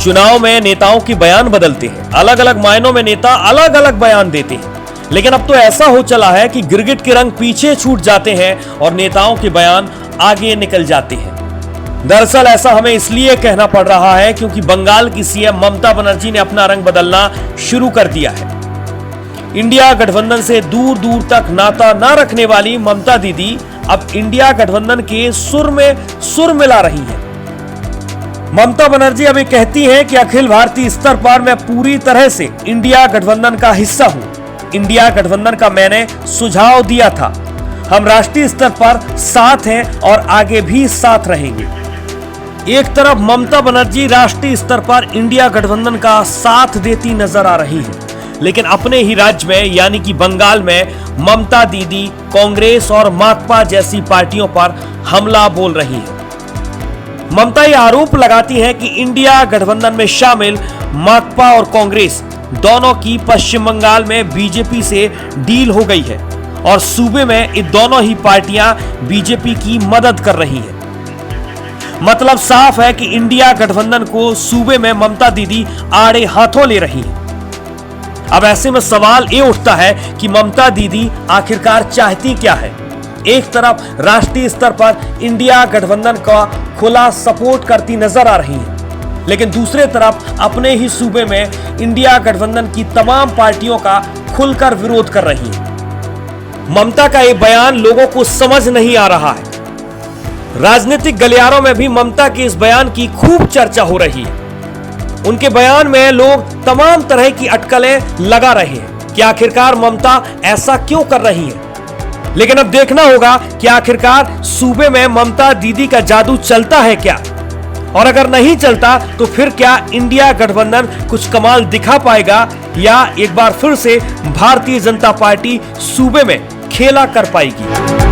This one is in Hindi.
चुनाव में नेताओं के बयान बदलते हैं, अलग अलग मायनों में नेता अलग अलग बयान देते हैं, लेकिन अब तो ऐसा हो चला है कि गिरगिट के रंग पीछे छूट जाते हैं और नेताओं के बयान आगे निकल जाते हैं। दरअसल ऐसा हमें इसलिए कहना पड़ रहा है क्योंकि बंगाल की सीएम ममता बनर्जी ने अपना रंग बदलना शुरू कर दिया है। इंडिया गठबंधन से दूर दूर तक नाता न रखने वाली ममता दीदी अब इंडिया गठबंधन के सुर में सुर मिला रही हैं। ममता बनर्जी अभी कहती हैं कि अखिल भारतीय स्तर पर मैं पूरी तरह से इंडिया गठबंधन का हिस्सा हूं। इंडिया गठबंधन का मैंने सुझाव दिया था। हम राष्ट्रीय स्तर पर साथ हैं और आगे भी साथ रहेंगे। एक तरफ ममता बनर्जी राष्ट्रीय स्तर पर इंडिया गठबंधन का साथ देती नजर आ रही है, लेकिन अपने ही राज्य में यानी कि बंगाल में ममता दीदी कांग्रेस और माकपा जैसी पार्टियों पर हमला बोल रही है। ममता ये आरोप लगाती हैं कि इंडिया गठबंधन में शामिल माकपा और कांग्रेस दोनों की पश्चिम बंगाल में बीजेपी से डील हो गई है और सूबे में ये दोनों ही पार्टियां बीजेपी की मदद कर रही हैं। मतलब साफ है कि इंडिया गठबंधन को सूबे में ममता दीदी आड़े हाथों ले रही है। अब ऐसे में सवाल ये उठता है कि ममता दीदी आखिरकार चाहती क्या है। एक तरफ राष्ट्रीय स्तर पर इंडिया गठबंधन का खुला सपोर्ट करती नजर आ रही है, लेकिन दूसरे तरफ अपने ही सूबे में इंडिया गठबंधन की तमाम पार्टियों का खुलकर विरोध कर रही है। ममता का ये बयान लोगों को समझ नहीं आ रहा है। राजनीतिक गलियारों में भी ममता के इस बयान की खूब चर्चा हो रही है। उनके बयान में लोग तमाम तरह की अटकलें लगा रहे हैं कि आखिरकार ममता ऐसा क्यों कर रही है। लेकिन अब देखना होगा कि आखिरकार सूबे में ममता दीदी का जादू चलता है क्या, और अगर नहीं चलता तो फिर क्या इंडिया गठबंधन कुछ कमाल दिखा पाएगा या एक बार फिर से भारतीय जनता पार्टी सूबे में खेला कर पाएगी।